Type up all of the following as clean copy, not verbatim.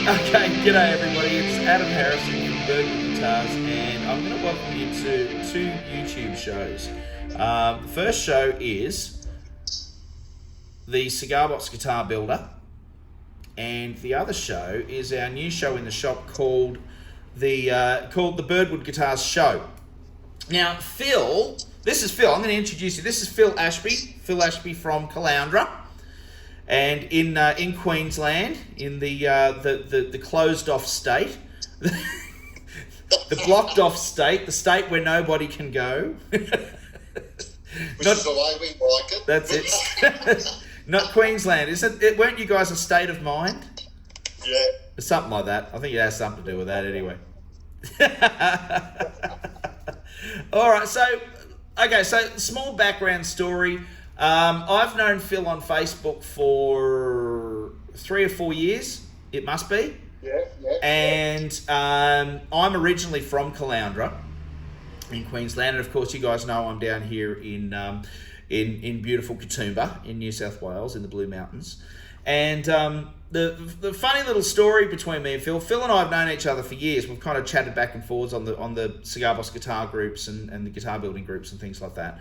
Okay, g'day everybody, it's Adam Harrison from Twangbo Guitars, and I'm going to welcome you to two YouTube shows. The first show is the Cigar Box Guitar Builder, and the other show is our new show in the shop called the Birdwood Guitars Show. Now, Phill, this is Phill. I'm going to introduce you. This is Phill Ashby from Caloundra. And in Queensland, in the closed off state, the blocked off state, the state where nobody can go. Which is the way we like it. That's it. Not Queensland. Weren't you guys a state of mind? Yeah. Something like that. I think it has something to do with that anyway. All right. So small background story. I've known Phill on Facebook for 3 or 4 years, it must be. Yeah. And I'm originally from Caloundra in Queensland, and of course you guys know I'm down here in beautiful Katoomba in New South Wales in the Blue Mountains. And the funny little story between me and Phill and I have known each other for years. We've kind of chatted back and forwards on the Cigar Box guitar groups and the guitar building groups and things like that.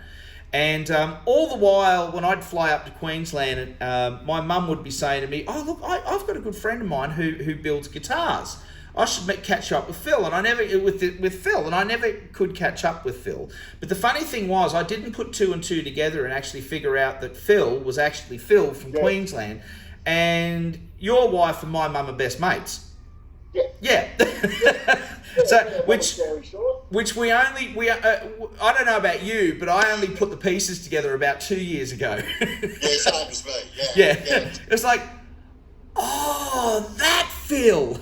And all the while, when I'd fly up to Queensland, my mum would be saying to me, "Oh, look, I've got a good friend of mine who builds guitars. I should catch up with Phill." And I never with Phill, and I never could catch up with Phill. But the funny thing was, I didn't put two and two together and actually figure out that Phill was actually Phill from Queensland, and your wife and my mum are best mates. Yeah. So, which I don't know about you, but I only put the pieces together about 2 years ago. Yeah, same as me. Yeah. It's like, oh, that Phill.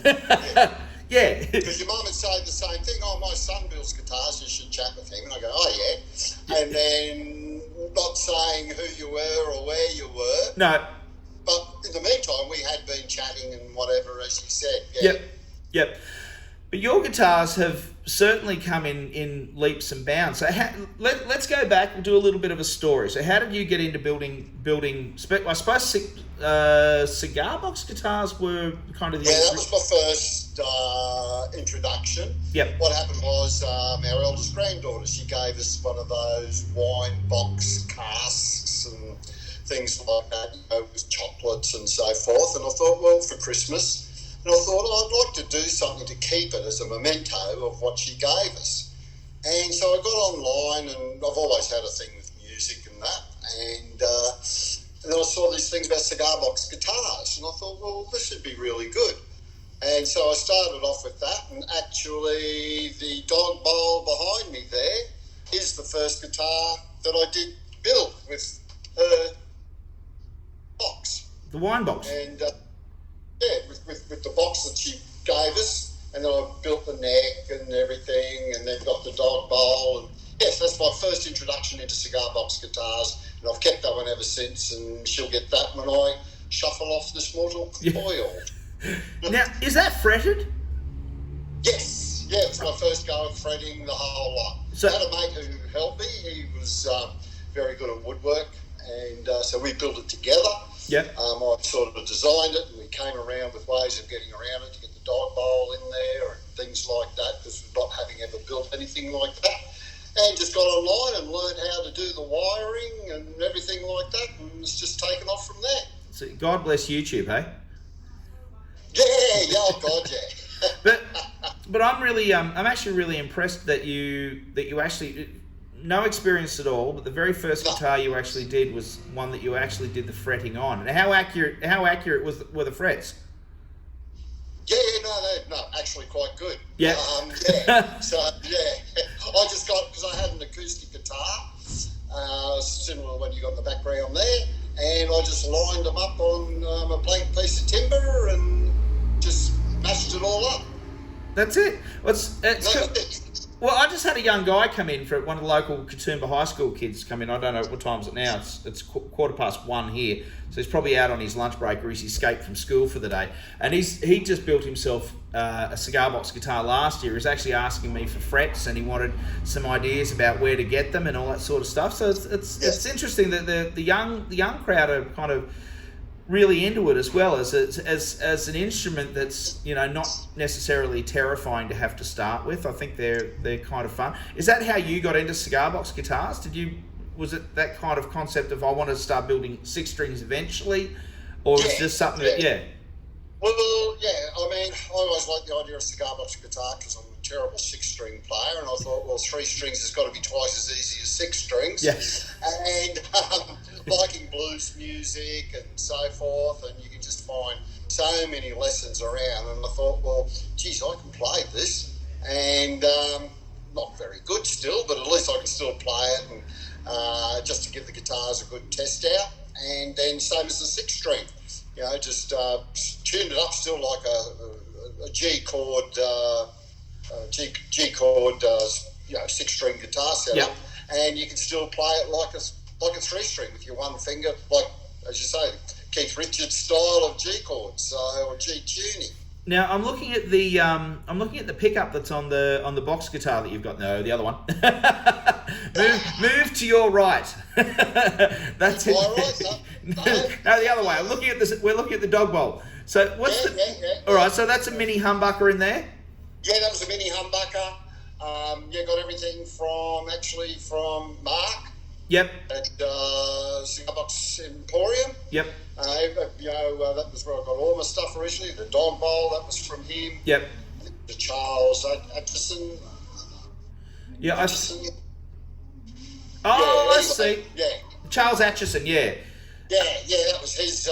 Yeah. Because your mum would say the same thing. "Oh, my son builds guitars, you should chat with him." And I go, "Oh, yeah." And then not saying who you were or where you were. No. But in the meantime, we had been chatting and whatever, as you said. Yep. But your guitars have certainly come in leaps and bounds. So let's go back and do a little bit of a story. So how did you get into building? I suppose cigar box guitars were kind of the... Yeah, that was my first introduction. Yep. What happened was our eldest granddaughter, she gave us one of those wine box casks and things like that, with chocolates and so forth. And I thought, well, for Christmas... And I thought, I'd like to do something to keep it as a memento of what she gave us. And so I got online, and I've always had a thing with music and that. And then I saw these things about cigar box guitars, and I thought, well, this should be really good. And so I started off with that, and actually the dog bowl behind me there is the first guitar that I did build with her box. The wine box. And... with the box that she gave us, and then I built the neck and everything, and then got the dog bowl. And yes, that's my first introduction into cigar box guitars, and I've kept that one ever since, and she'll get that when I shuffle off this mortal coil. Now, is that fretted? Yes, yeah, it's my first go at fretting the whole lot. So, I had a mate who helped me. He was very good at woodwork, and so we built it together. Yeah. I sort of designed it, and we came around with ways of getting around it to get the dog bowl in there and things like that, because we're not having ever built anything like that. And just got online and learned how to do the wiring and everything like that, and it's just taken off from there. So God bless YouTube, hey? Yeah, oh God, yeah. But I'm actually really impressed that you actually. No experience at all, but the very first guitar you actually did was one that you actually did the fretting on. And how accurate were the frets? Yeah, no, actually quite good. Yeah. So, yeah, I just got, because I had an acoustic guitar, similar to what you got in the background there, and I just lined them up on a blank piece of timber and just mashed it all up. That's it. Well, I just had a young guy come in for one of the local Katoomba High School kids come in. I don't know what time is it now. It's 1:15 here, so he's probably out on his lunch break or he's escaped from school for the day. And he just built himself a cigar box guitar last year. He was actually asking me for frets, and he wanted some ideas about where to get them and all that sort of stuff. So it's interesting that the young crowd are kind of really into it as well as an instrument that's, you know, not necessarily terrifying to have to start with. I think they're kind of fun. Is that how you got into cigar box guitars? Was it that kind of concept of I wanted to start building 6 strings eventually, or was it just something that Well, yeah, I mean, I always liked the idea of cigar box guitar because I'm a terrible 6-string player, and I thought, well, 3 strings has got to be twice as easy as 6 strings. Yes. And liking blues music and so forth, and you can just find so many lessons around. And I thought, well, geez, I can play this, and not very good still, but at least I can still play it, and just to give the guitars a good test out. And then same as the 6-string. You know, just tuned it up still like a G chord, G chord, 6-string guitar setup, and you can still play it like a 3-string with your one finger, like as you say, Keith Richards style of G chords or G tuning. Now I'm looking at the pickup that's on the box guitar that you've got. No, the other one. move to your right. That's it. My right, no, the other way. We're looking at the dog bowl. So what's all right? So that's a mini humbucker in there. Yeah, that was a mini humbucker. Got everything from Mark. Yep. At Cigar Box Emporium. Yep. That was where I got all my stuff originally. The dog bowl, that was from him. Yep. The Charles Atchison. Yeah, I see. Yeah. Charles Atchison, yeah. Yeah, that was his.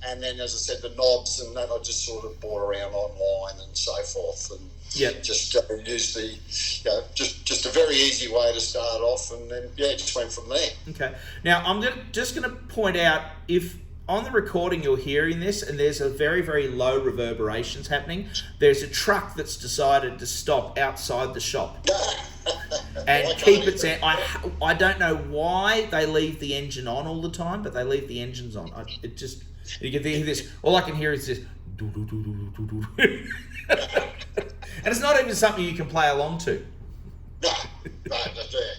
And then, as I said, the knobs and that I just sort of bought around online and so forth, and just used the just a very easy way to start off, and then it just went from there. Okay. Now I'm just going to point out, if on the recording you're hearing this and there's a very, very low reverberations happening, there's a truck that's decided to stop outside the shop. And keep it down. I don't know why they leave the engine on all the time, but they leave the engines on. You can hear this. All I can hear is this. And it's not even something you can play along to. No, that's it.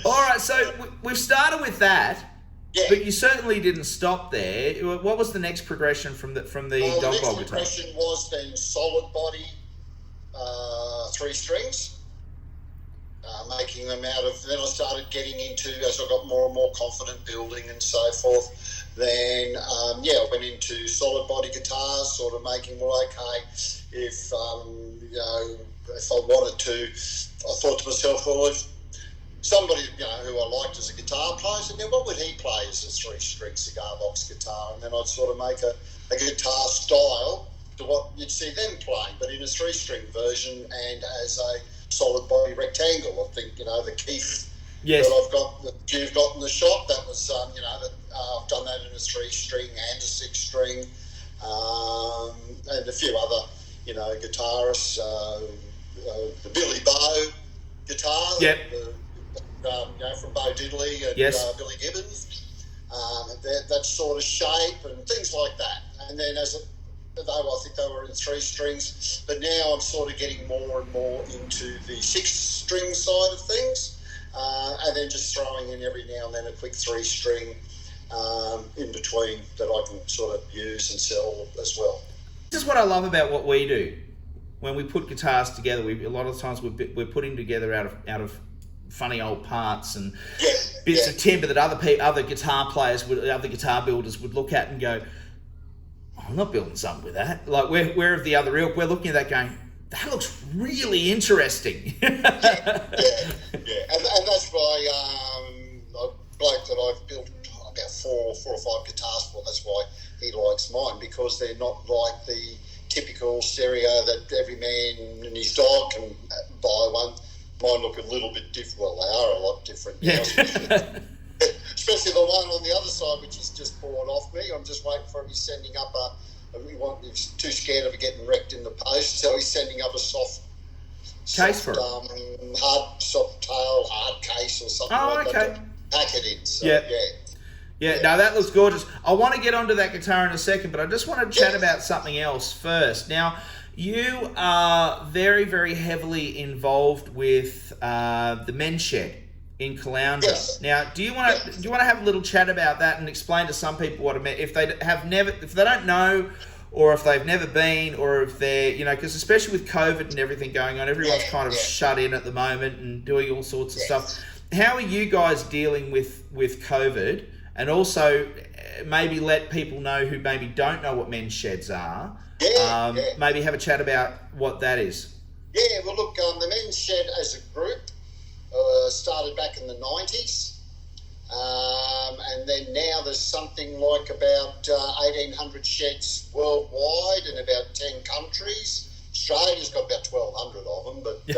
All right, so we've started with that, but you certainly didn't stop there. What was the next progression from the dog bowl guitar? The next progression was then solid body 3 strings. Making them out of, then I started getting into, as I got more and more confident building and so forth, then I went into solid body guitars, sort of making, well, okay, if I wanted to, I thought to myself, well, if somebody who I liked as a guitar player, said, then what would he play as a 3-string cigar box guitar? And then I'd sort of make a guitar style to what you'd see them playing, but in a 3-string version and as a solid body rectangle. I think the Keith that you've got in the shop, that was I've done that in a 3-string and a 6-string, and a few other guitarists, the Billy Bow guitar, from Bo Diddley and Billy Gibbons, that sort of shape and things like that. And then I think they were in 3 strings, but now I'm sort of getting more and more into the 6-string side of things, and then just throwing in every now and then a quick 3-string in between that I can sort of use and sell as well. This is what I love about what we do. When we put guitars together, a lot of the times we're putting together out of funny old parts and bits of timber that other guitar players other guitar builders would look at and go, I'm not building something with that. Like we're of the other ilk. We're looking at that going, that looks really interesting. And that's why a bloke that I've built about four or five guitars for. That's why he likes mine, because they're not like the typical stereo that every man and his dog can buy one. Mine look a little bit different. Well, they are a lot different now. Especially the one on the other side, which is just bought off me. I'm just waiting for him. He's sending up he's too scared of it getting wrecked in the post, so he's sending up a soft case for it. Soft tail, hard case or something like that to pack it in. So, Yeah, no, that looks gorgeous. I want to get onto that guitar in a second, but I just want to chat about something else first. Now, you are very, very heavily involved with the men's shed in Caloundra. Yes. Now, do you want to have a little chat about that and explain to some people what it meant if they don't know, or if they've never been, or if they're, because especially with COVID and everything going on, everyone's kind of shut in at the moment and doing all sorts of stuff. How are you guys dealing with COVID? And also maybe let people know who maybe don't know what men's sheds are. Maybe have a chat about what that is. Yeah, well, look, the men's shed as a group started back in the 90s. And then now there's something like about 1,800 sheds worldwide in about 10 countries. Australia's got about 1,200 of them, but, but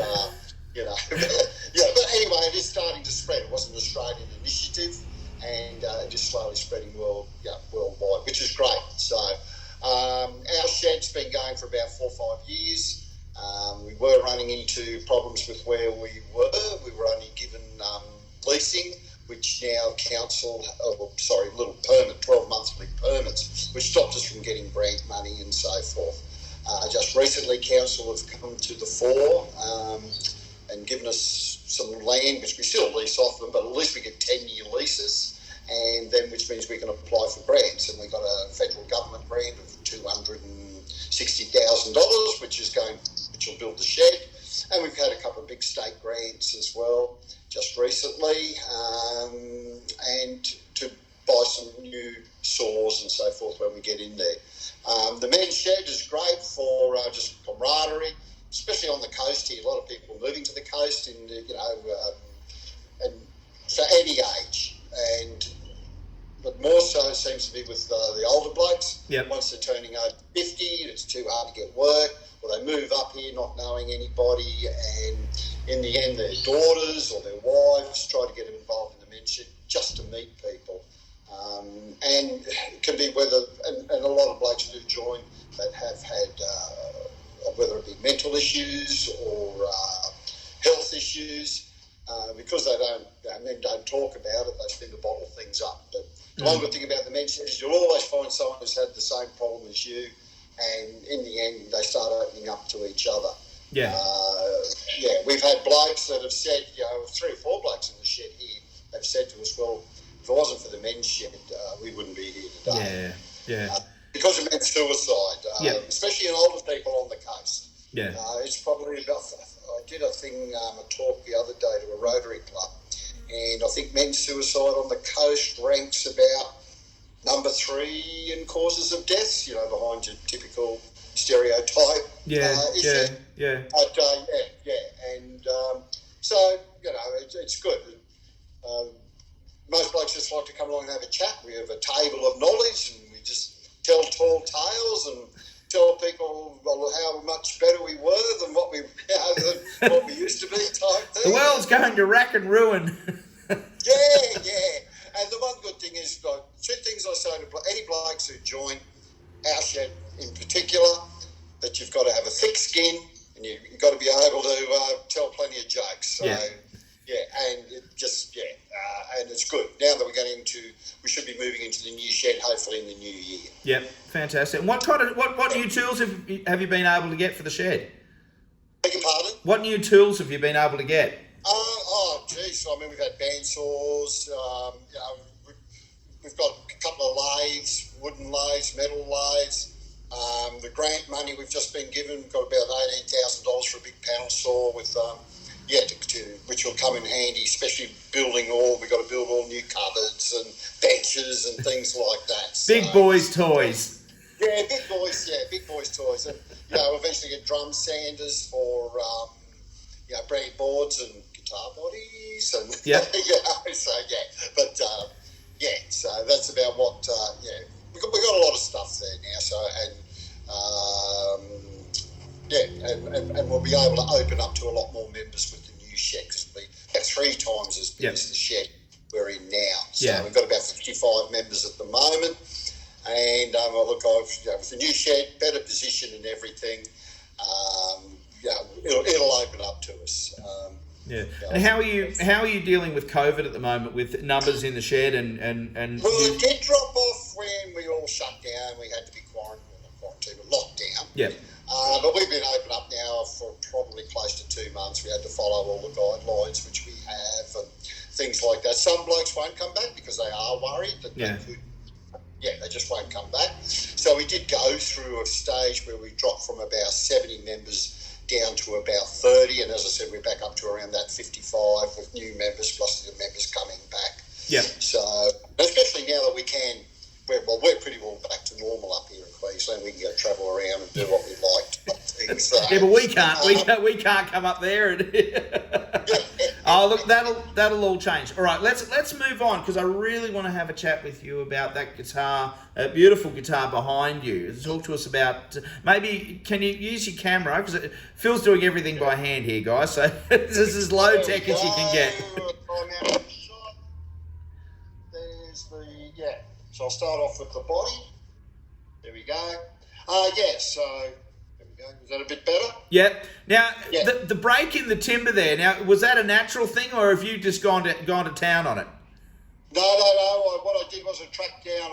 anyway, it is starting to spread. It was an Australian initiative, and just slowly spreading worldwide, which is great. So our shed's been going for about 4 or 5 years. We were running into problems with where we were. We were only given leasing, which now little permit, 12 monthly permits, which stopped us from getting grant money and so forth. Just recently, council have come to the fore and given us some land, which we still lease off them, but at least we get 10-year leases, and then which means we can apply for grants. And we got a federal government grant of $260,000, which will build the shed. And we've had a couple of big state grants as well just recently, and to buy some new saws and so forth when we get in there. The men's shed is great for just camaraderie, especially on the coast here. A lot of people moving to the coast, and and for any age, but more so it seems to be with the older blokes. Yep. Once they're turning over 50, it's too hard to get work, or they move up here not knowing anybody, and in the end their daughters or their wives try to get them involved in the men's shed just to meet people. And it can be and a lot of blokes do join that have had, whether it be mental issues or health issues, because men don't talk about it, they tend to bottle things up. But the one good thing about the men's shed is you'll always find someone who's had the same problem as you, and in the end they start opening up to each other. We've had blokes that have said, 3 or 4 blokes in the shed here have said to us, well, if it wasn't for the men's shed, we wouldn't be here today. Because of men's suicide, especially in older people on the coast. It's probably about, I did a talk the other day to a Rotary Club, and I think men's suicide on the coast ranks about number 3 in causes of deaths, behind your typical stereotype issue. But, and so, it's good. Most blokes just like to come along and have a chat. We have a table of knowledge, and we just tell tall tales and tell people how much better we were than what we used to be type thing. The world's going to rack and ruin. And the one good thing is, 2 things I say to any blokes who join our shed in particular, that you've got to have a thick skin, and you've got to be able to tell plenty of jokes. So, and it just, and it's good. Now that we should be moving into the new shed, hopefully in the new year. Yep, fantastic. And what new tools have you been able to get for the shed? Beg your pardon? What new tools have you been able to get? We've had bandsaws. We've got a couple of lathes, wooden lathes, metal lathes. The grant money we've just been given, got about $18,000 for a big panel saw with which will come in handy, especially we've got to build all new cupboards and benches and things like that. Big boys' toys. Big boys' toys. And, eventually get drum sanders for, breadboards and guitar bodies. And, so that's about what, we've got a lot of stuff there now. So, and we'll be able to open up to a lot more members with the new shed, because it'll be about 3 times as big as the shed we're in now. So we've got about 55 members at the moment, and with the new shed, better position and everything, it'll open up to us. And how are you dealing with COVID at the moment, with numbers in the shed and Well, it did drop off when we all shut down. We had to be locked down. But we've been open up now for probably close to 2 months. We had to follow all the guidelines, which we have, and things like that. Some blokes won't come back because they are worried that Yeah. they just won't come back. So we did go through a stage where we dropped from about 70 members down to about 30, and as I said, we're back up to around that 55 with new members plus the members coming back. Yeah. So, especially now that we're pretty well back to normal up here in Queensland. We can go travel around and do what we like. So, Yeah, but we can't. We can't come up there. And oh, look, that'll all change. All right, let's move on because I really want to have a chat with you about that guitar, that beautiful guitar behind you. Talk to us about maybe can you use your camera because Phil's doing everything by hand here, guys. So this is as low tech as you can get. There's the So I'll start off with the body. There we go. So there we go. Is that a bit better? Yep. Now, the break in the timber there, now, was that a natural thing or have you just gone to town on it? No. What I did was I tracked down,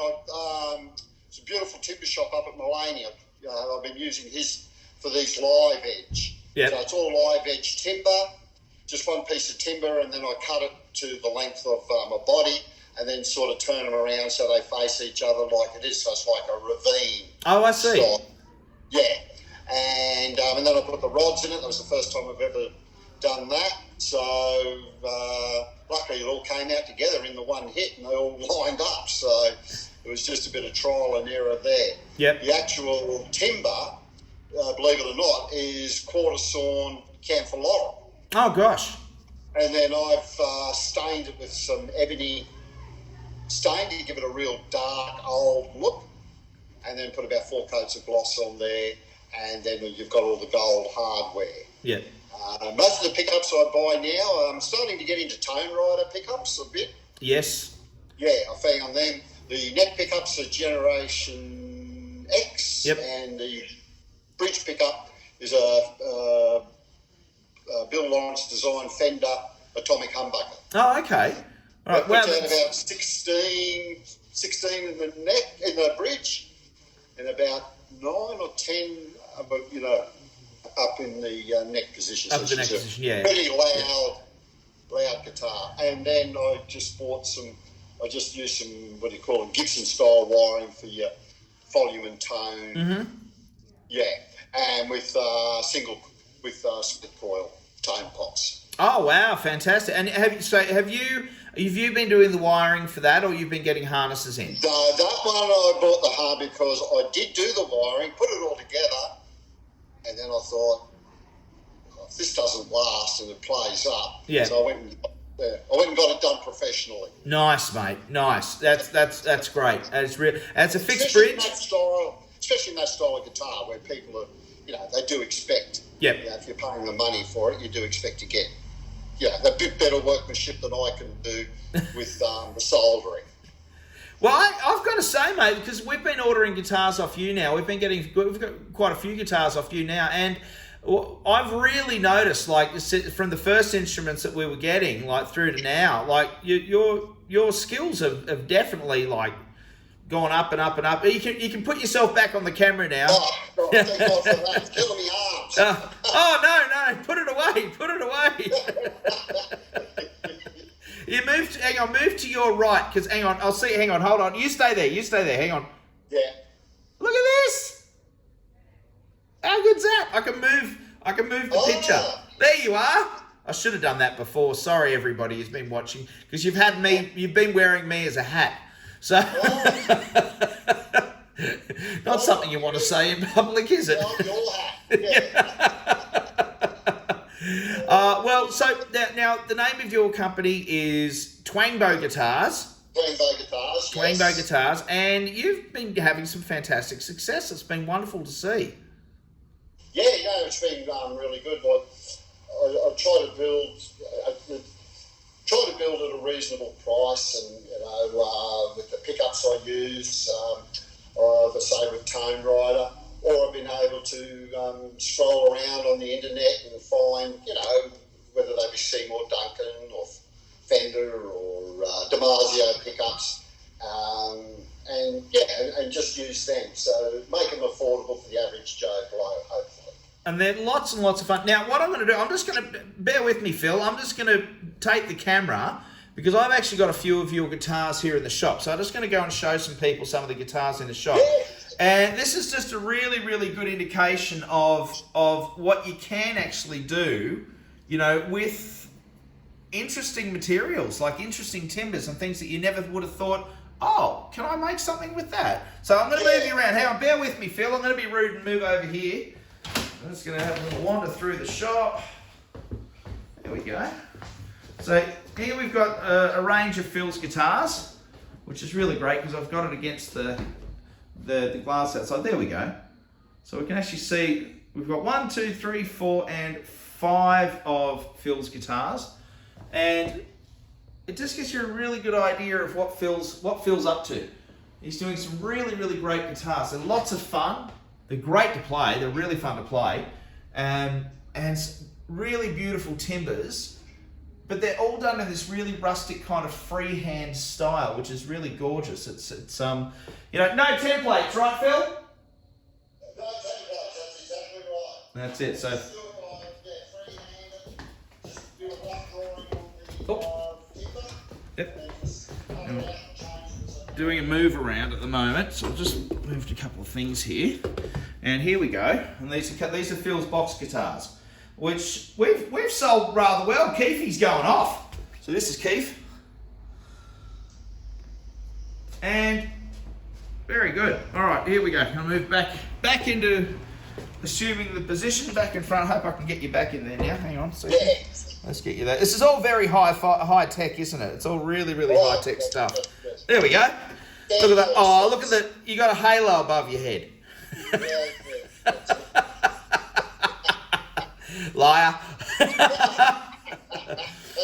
it's a beautiful timber shop up at Melania. I've been using his for these live edge. Yep. So it's all live edge timber, just one piece of timber, and then I cut it to the length of my body, and then sort of turn them around so they face each other like it is. So it's like a ravine. Oh, I see. Style. Yeah. And then I put the rods in it. That was the first time I've ever done that. So luckily it all came out together in the one hit and they all lined up. So it was just a bit of trial and error there. Yep. The actual timber, believe it or not, is quarter sawn camphor laurel. Oh, gosh. And then I've stained it with some ebony stain to give it a real dark old look, and then put about 4 coats of gloss on there, and then you've got all the gold hardware. Yeah. Most of the pickups I buy now, I'm starting to get into Tone Rider pickups a bit. Yes. Yeah, I found them. The neck pickups are Generation X, Yep. and the bridge pickup is a Bill Lawrence design Fender Atomic Humbucker. Oh, okay. All right. Well, about 16 in the neck, in the bridge, and about 9 or 10, up in the neck position. Up in the neck position, yeah. Pretty loud guitar. And then I just used some, what do you call it, Gibson style wiring for your volume and tone. Mm-hmm. Yeah, and with split coil tone pots. Oh, wow, fantastic. And have you been doing the wiring for that, or you've been getting harnesses in? That one I bought the hard because I did do the wiring, put it all together, and then I thought, if this doesn't last and it plays up, yeah. So I went and got it done professionally. Nice, mate. Nice. That's great. It's real. It's a fixed Especially bridge. Especially in that style of guitar where people are, they do expect. Yep. If you're paying the money for it, you do expect to get, a bit better workmanship than I can do with the soldering. Well, I've got to say, mate, because we've been ordering guitars off you now. We've got quite a few guitars off you now, and I've really noticed, like, from the first instruments that we were getting, like, through to now, like, your skills have definitely, like, gone up and up and up. You can put yourself back on the camera now. Oh, thank God for that. It's killing me arms. No, put it away. Move to your right, because hang on, hold on. You stay there, hang on. Yeah. Look at this. How good's that? I can move the picture. There you are. I should have done that before. Sorry, everybody who's been watching, because you've been wearing me as a hat. So, not something you want to say in public, is it? Your hat. Yeah. Well, so now the name of your company is Twangbo Guitars. Twangbo Guitars, and you've been having some fantastic success. It's been wonderful to see. Yeah, it's been really good. I try to build at a reasonable price, and with the pickups I use, either say with Tone Rider, or I've been able to scroll around on the internet and find, whether they be Seymour Duncan or Fender or Damasio pickups, and just use them. So make them affordable for the average Joe Blow, hopefully. And they're lots and lots of fun. Now, what I'm going to do, bear with me, Phil. I'm just going to take the camera because I've actually got a few of your guitars here in the shop. So I'm just going to go and show some people some of the guitars in the shop. And this is just a really, really good indication of what you can actually do, you know, with interesting materials, like interesting timbers and things that you never would have thought, oh, can I make something with that? So I'm going to move you around. Hang on, bear with me, Phil. I'm going to be rude and move over here. I'm just going to have a little wander through the shop. There we go. So here we've got a range of Phil's guitars, which is really great because I've got it against the glass outside. There we go. So we can actually see we've got 1, 2, 3, 4, and 5 of Phil's guitars, and it just gives you a really good idea of what Phil's up to. He's doing some really, really great guitars. They're lots of fun. They're great to play. They're really fun to play, and really beautiful timbers. But they're all done in this really rustic kind of freehand style, which is really gorgeous. It's you know, no templates, right, Phil? No templates, that's exactly right. That's it. So. Yep. Doing a move around at the moment, so I've just moved a couple of things here, and here we go. And these are Phil's box guitars, which we've sold rather well. Keithie's going off. So this is Keith, and very good. All right, here we go. I'll move back into assuming the position back in front. I hope I can get you back in there now. Hang on. So let's get you there. This is all very high tech, isn't it? It's all really, really high tech stuff. There we go. Look at that. Oh, look at that. You got a halo above your head. Liar. That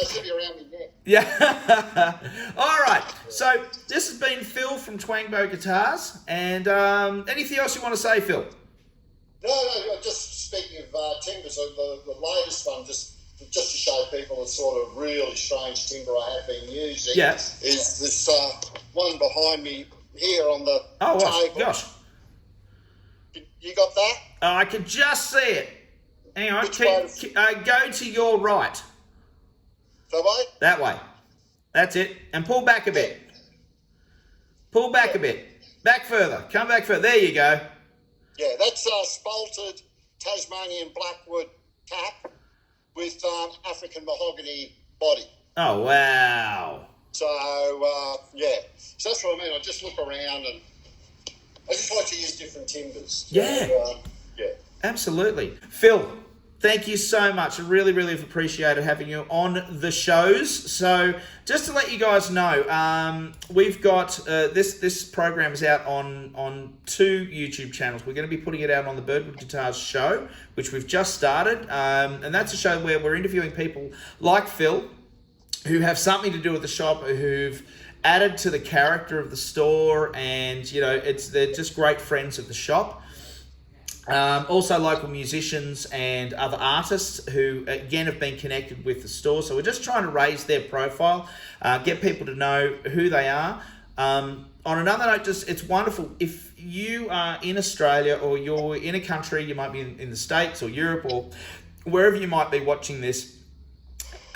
should be around me neck. Yeah. All right. So this has been Phill from Twangbo Guitars. And anything else you want to say, Phill? No, just speaking of timbers, the latest one, just to show people the sort of really strange timber I have been using, is this one behind me here on the table. Gosh. You got that? Oh, I can just see it. Hang on. Go to your right. That way? That way. That's it. And pull back a bit. Pull back a bit. Back further. Come back further. There you go. Yeah, that's a spalted Tasmanian blackwood cap with African mahogany body. Oh, wow. So, yeah. So that's what I mean. I just look around and I just like to use different timbers. Yeah. So, yeah. Absolutely. Phill, thank you so much. I really, really have appreciated having you on the shows. So just to let you guys know, we've got this program is out on 2 YouTube channels. We're going to be putting it out on the Birdwood Guitars show, which we've just started. And that's a show where we're interviewing people like Phill who have something to do with the shop, who've added to the character of the store, and you know, they're just great friends of the shop. Also local musicians and other artists who again have been connected with the store. So we're just trying to raise their profile, get people to know who they are. On another note, it's wonderful if you are in Australia or you're in a country, you might be in the States or Europe or wherever you might be watching this.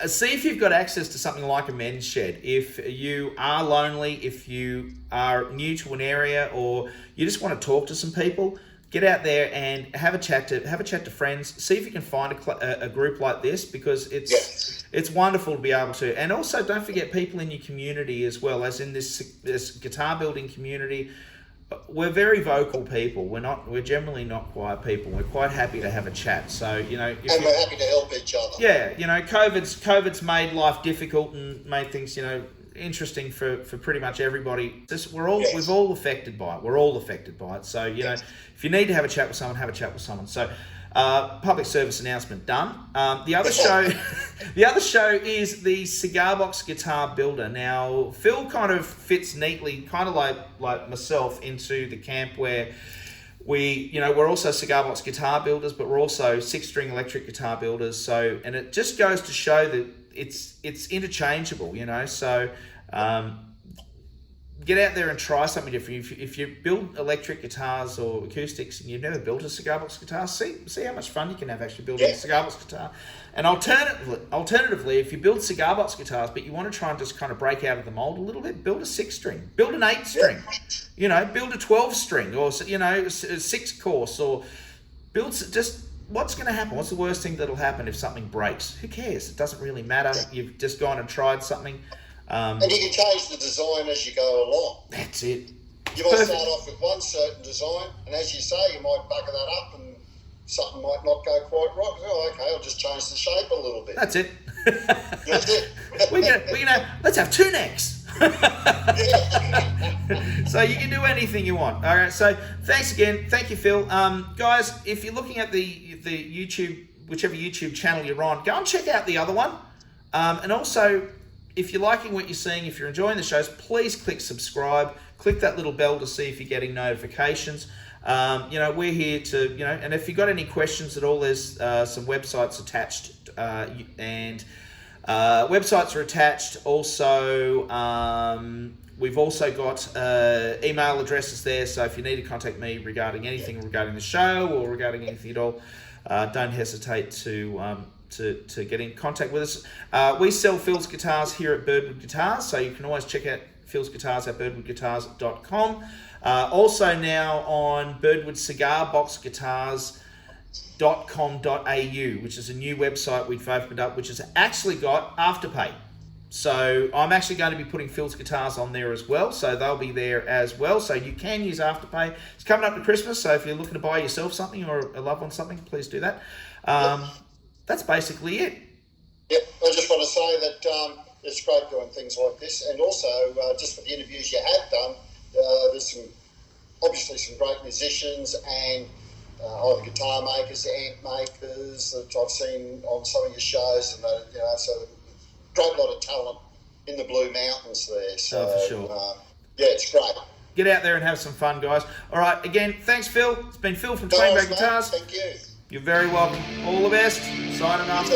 See if you've got access to something like a men's shed. If you are lonely, if you are new to an area, or you just want to talk to some people, get out there and have a chat to friends. See if you can find a group like this, because it's wonderful to be able to. And also, don't forget people in your community as well, as in this guitar building community. We're very vocal people. We're generally not quiet people. We're quite happy to have a chat. So, you know, and we're happy to help each other. Yeah, you know, COVID's made life difficult and made things, you know, interesting for pretty much everybody. We're all affected by it. We're all affected by it. So, you know, if you need to have a chat with someone, have a chat with someone. So, public service announcement done. The other show is the Cigar Box Guitar Builder. Now, Phill kind of fits neatly, kind of like myself, into the camp where we're also cigar box guitar builders, but we're also 6-string electric guitar builders. So, and it just goes to show that it's interchangeable, you know. So, get out there and try something different. If you build electric guitars or acoustics and you've never built a cigar box guitar, see how much fun you can have actually building a cigar box guitar. And alternatively, if you build cigar box guitars, but you want to try and just kind of break out of the mold a little bit, build a 6-string, build an 8-string, build a 12-string, or a 6-course, or build just. What's going to happen? What's the worst thing that'll happen if something breaks? Who cares? It doesn't really matter. You've just gone and tried something. And you can change the design as you go along. That's it. You might start off with one certain design, and as you say, you might bugger that up and something might not go quite right. Oh, okay, I'll just change the shape a little bit. That's it. That's it. we're gonna let's have 2 necks. So you can do anything you want. All right. So thanks again. Thank you, Phill. Guys, if you're looking at the YouTube, whichever YouTube channel you're on, go and check out the other one. And also, if you're liking what you're seeing, if you're enjoying the shows, please click subscribe. Click that little bell to see if you're getting notifications. We're here to, and if you've got any questions at all, there's some websites attached, and websites are attached. Also, we've also got email addresses there, so if you need to contact me regarding anything regarding the show or regarding anything at all, don't hesitate to get in contact with us. We sell Phil's guitars here at Birdwood Guitars, so you can always check out Phil's Guitars at birdwoodguitars.com. Also now on birdwoodcigarboxguitars.com.au, which is a new website we've opened up, which has actually got Afterpay. So I'm actually going to be putting Phil's Guitars on there as well, so they'll be there as well. So you can use Afterpay. It's coming up to Christmas, so if you're looking to buy yourself something or a loved one something, please do that. That's basically it. Yep, I just want to say that it's great doing things like this, and also just for the interviews you have done, there's obviously some great musicians and either guitar makers, amp makers that I've seen on some of your shows, and so great lot of talent in the Blue Mountains there. So for sure. It's great. Get out there and have some fun, guys. All right, again, thanks, Phill. It's been Phill from Twangbo Guitars. Thank you. You're very welcome. All the best. Signing off.